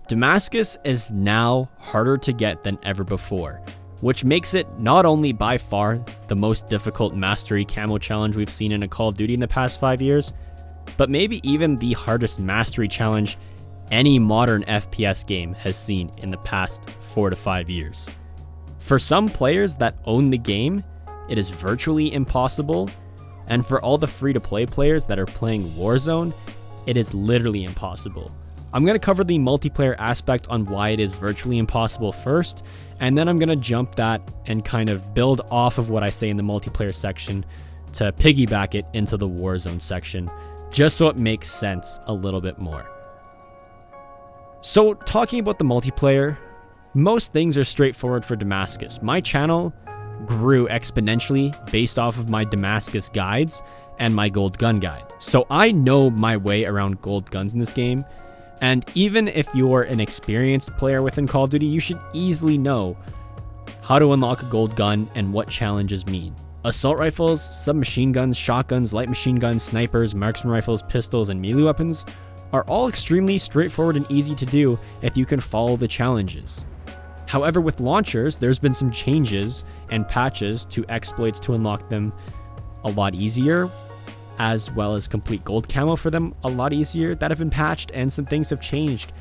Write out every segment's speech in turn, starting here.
Damascus is now harder to get than ever before, which makes it not only by far the most difficult mastery camo challenge we've seen in a Call of Duty in the past 5 years, but maybe even the hardest mastery challenge any modern FPS game has seen in the past 4 to 5 years. For some players that own the game, it is virtually impossible, and for all the free-to-play players that are playing Warzone, it is literally impossible. I'm going to cover the multiplayer aspect on why it is virtually impossible first, and then I'm going to jump that and kind of build off of what I say in the multiplayer section to piggyback it into the Warzone section, just so it makes sense a little bit more. So, talking about the multiplayer, most things are straightforward for Damascus. My channel grew exponentially based off of my Damascus guides and my gold gun guide. So I know my way around gold guns in this game, and even if you're an experienced player within Call of Duty, you should easily know how to unlock a gold gun and what challenges mean. Assault rifles, submachine guns, shotguns, light machine guns, snipers, marksman rifles, pistols, and melee weapons are all extremely straightforward and easy to do if you can follow the challenges. However, with launchers, there's been some changes and patches to exploits to unlock them a lot easier, as well as complete gold camo for them a lot easier that have been patched, and some things have changed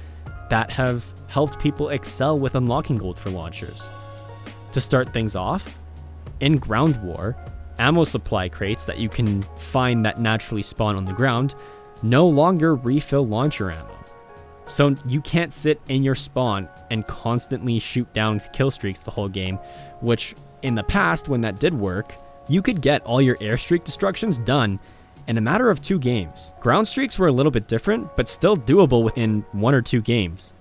that have helped people excel with unlocking gold for launchers. To start things off, in Ground War, ammo supply crates that you can find that naturally spawn on the ground no longer refill launcher ammo. So you can't sit in your spawn and constantly shoot down kill streaks the whole game, which in the past, when that did work, you could get all your airstreak destructions done in a matter of 2 games. Ground streaks were a little bit different, but still doable within 1 or 2 games.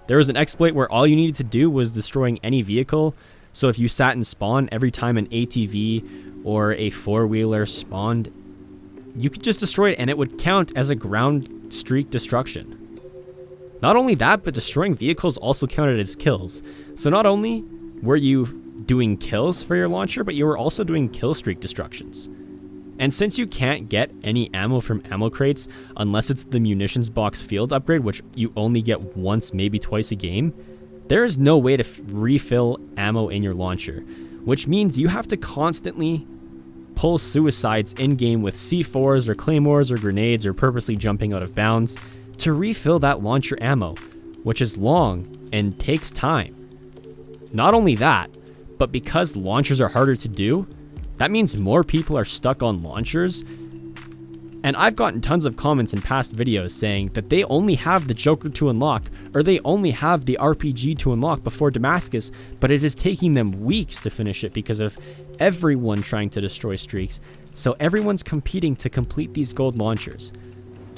There was an exploit where all you needed to do was destroying any vehicle, so if you sat in spawn every time an ATV or a 4-wheeler spawned, you could just destroy it and it would count as a ground streak destruction. Not only that, but destroying vehicles also counted as kills. So not only were you doing kills for your launcher, but you were also doing kill streak destructions. And since you can't get any ammo from ammo crates unless it's the munitions box field upgrade, which you only get once, maybe twice a game, there is no way to refill ammo in your launcher, which means you have to constantly pull suicides in-game with C4s or claymores or grenades or purposely jumping out of bounds to refill that launcher ammo, which is long and takes time. Not only that, but because launchers are harder to do, that means more people are stuck on launchers. And I've gotten tons of comments in past videos saying that they only have the Joker to unlock, or they only have the RPG to unlock before Damascus, but it is taking them weeks to finish it because of everyone trying to destroy streaks. So everyone's competing to complete these gold launchers.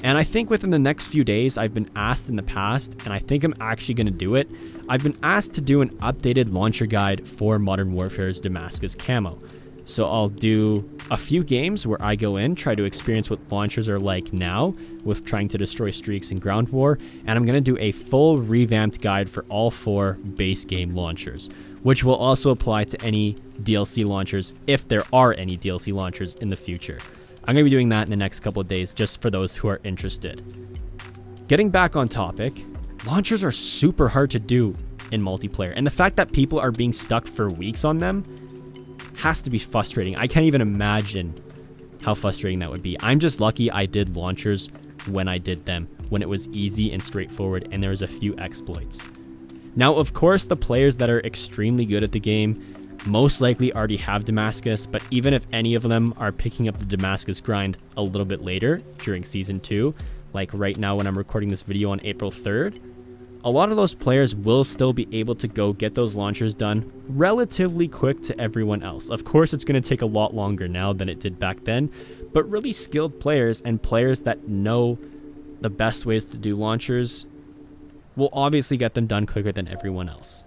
And I think within the next few days, I've been asked in the past, and I think I'm actually going to do it, I've been asked to do an updated launcher guide for Modern Warfare's Damascus camo. So I'll do a few games where I go in, try to experience what launchers are like now with trying to destroy streaks in Ground War, and I'm going to do a full revamped guide for all 4 base game launchers, which will also apply to any DLC launchers if there are any DLC launchers in the future. I'm going to be doing that in the next couple of days just for those who are interested. Getting back on topic, launchers are super hard to do in multiplayer, and the fact that people are being stuck for weeks on them has to be frustrating. I can't even imagine how frustrating that would be. I'm just lucky I did launchers when I did them, when it was easy and straightforward and there was a few exploits. Now, of course, the players that are extremely good at the game most likely already have Damascus, but even if any of them are picking up the Damascus grind a little bit later during Season 2, like right now when I'm recording this video on April 3rd, a lot of those players will still be able to go get those launchers done relatively quick to everyone else. Of course, it's going to take a lot longer now than it did back then, but really skilled players and players that know the best ways to do launchers will obviously get them done quicker than everyone else.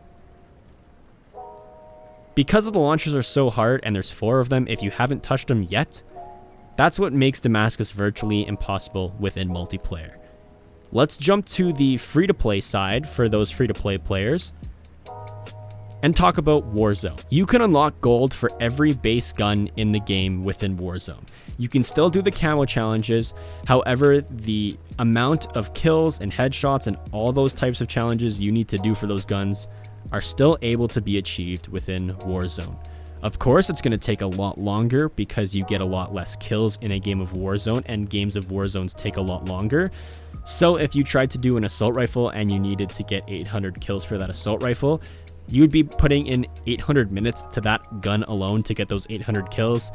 Because the launchers are so hard, and there's 4 of them if you haven't touched them yet, that's what makes Damascus virtually impossible within multiplayer. Let's jump to the free-to-play side for those free-to-play players. and talk about Warzone. You can unlock gold for every base gun in the game within Warzone. You can still do the camo challenges, however, the amount of kills and headshots and all those types of challenges you need to do for those guns are still able to be achieved within Warzone. Of course, it's going to take a lot longer because you get a lot less kills in a game of Warzone, and games of Warzones take a lot longer. So if you tried to do an assault rifle and you needed to get 800 kills for that assault rifle, you would be putting in 800 minutes to that gun alone to get those 800 kills.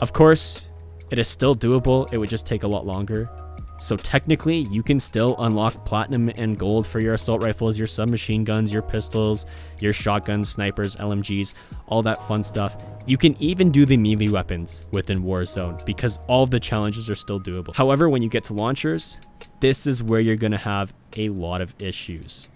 Of course, it is still doable. It would just take a lot longer. So technically, you can still unlock platinum and gold for your assault rifles, your submachine guns, your pistols, your shotguns, snipers, LMGs, all that fun stuff. You can even do the melee weapons within Warzone because all of the challenges are still doable. However, when you get to launchers, this is where you're going to have a lot of issues.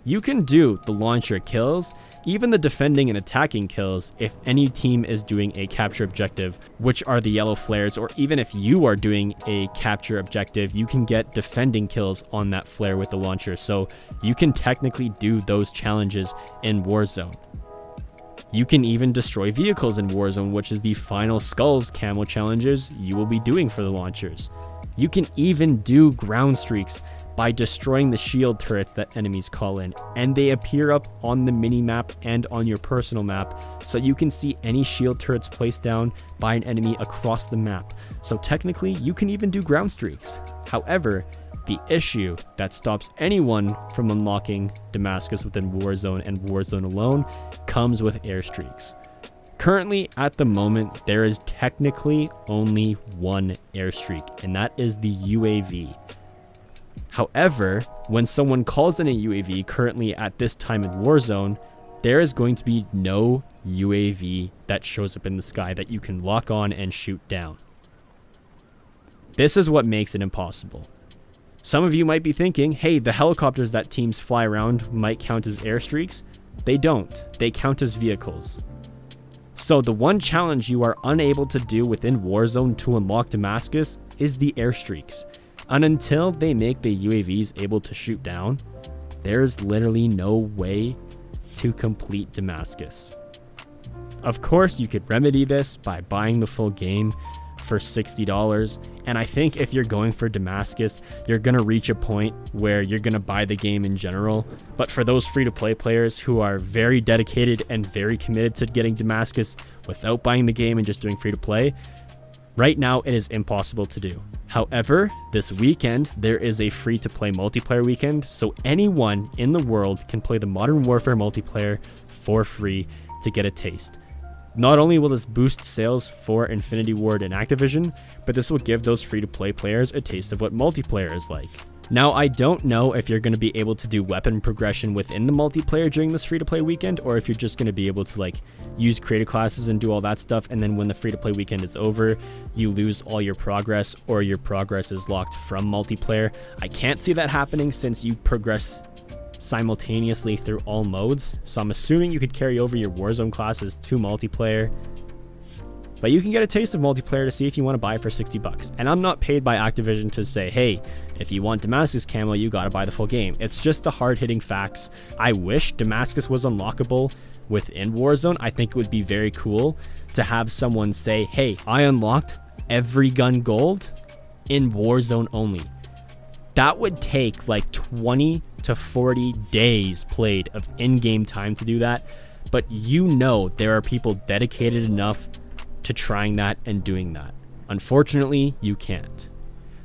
You can do the launcher kills, even the defending and attacking kills if any team is doing a capture objective, which are the yellow flares, or even if you are doing a capture objective, you can get defending kills on that flare with the launcher. So you can technically do those challenges in Warzone. You can even destroy vehicles in Warzone, which is the final skulls camo challenges you will be doing for the launchers. You can even do ground streaks by destroying the shield turrets that enemies call in, and they appear up on the mini map and on your personal map, so you can see any shield turrets placed down by an enemy across the map. So technically, you can even do ground streaks. However, the issue that stops anyone from unlocking Damascus within Warzone and Warzone alone comes with airstreaks. Currently, at the moment, there is technically only one airstreak, and that is the UAV. However, when someone calls in a UAV currently at this time in Warzone, there is going to be no UAV that shows up in the sky that you can lock on and shoot down. This is what makes it impossible. Some of you might be thinking, hey, the helicopters that teams fly around might count as airstreaks. They don't. They count as vehicles. So the one challenge you are unable to do within Warzone to unlock Damascus is the airstreaks. And until they make the UAVs able to shoot down, there's literally no way to complete Damascus. Of course, you could remedy this by buying the full game for $60, and I think if you're going for Damascus, you're going to reach a point where you're going to buy the game in general. But for those free-to-play players who are very dedicated and very committed to getting Damascus without buying the game and just doing free-to-play, right now it is impossible to do. However, this weekend, there is a free-to-play multiplayer weekend, so anyone in the world can play the Modern Warfare multiplayer for free to get a taste. Not only will this boost sales for Infinity Ward and Activision, but this will give those free-to-play players a taste of what multiplayer is like. Now, I don't know if you're going to be able to do weapon progression within the multiplayer during this free-to-play weekend, or if you're just going to be able to use creative classes and do all that stuff, and then when the free-to-play weekend is over, you lose all your progress, or your progress is locked from multiplayer. I can't see that happening since you progress simultaneously through all modes, so I'm assuming you could carry over your Warzone classes to multiplayer. But you can get a taste of multiplayer to see if you want to buy it for $60. And I'm not paid by Activision to say, hey, if you want Damascus camo, you gotta buy the full game. It's just the hard-hitting facts. I wish Damascus was unlockable within Warzone. I think it would be very cool to have someone say, hey, I unlocked every gun gold in Warzone only. That would take 20 to 40 days played of in-game time to do that. But there are people dedicated enough to trying that and doing that. Unfortunately, you can't.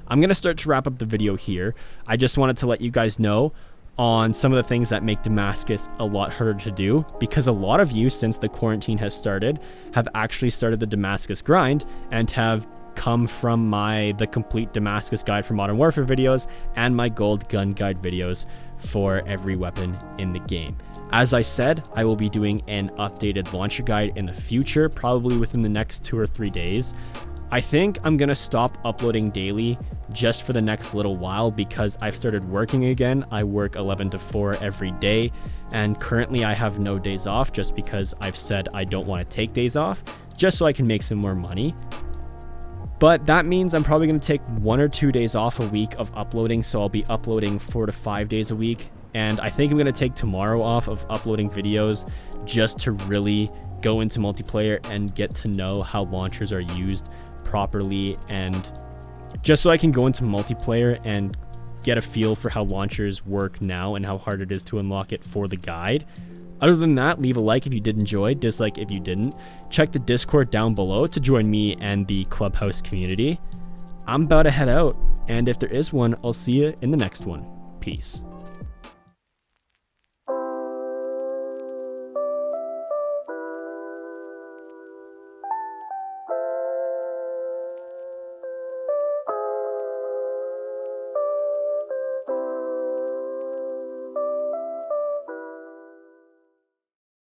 I'm going to start to wrap up the video here. I just wanted to let you guys know on some of the things that make Damascus a lot harder to do, because a lot of you, since the quarantine has started, have actually started the Damascus grind and have come from the complete Damascus guide for Modern Warfare videos and my gold gun guide videos for every weapon in the game. As I said, I will be doing an updated launcher guide in the future, probably within the next 2 or 3 days. I think I'm going to stop uploading daily just for the next little while because I've started working again. I work 11 to 4 every day, and currently I have no days off just because I've said I don't want to take days off, just so I can make some more money. But that means I'm probably going to take 1 or 2 days off a week of uploading, so I'll be uploading 4 to 5 days a week And I think I'm going to take tomorrow off of uploading videos just to really go into multiplayer and get to know how launchers are used properly, and just so I can go into multiplayer and get a feel for how launchers work now and how hard it is to unlock it for the guide. Other than that, leave a like if you did enjoy, dislike if you didn't. Check the Discord down below to join me and the Clubhouse community. I'm about to head out, and if there is one, I'll see you in the next one. Peace.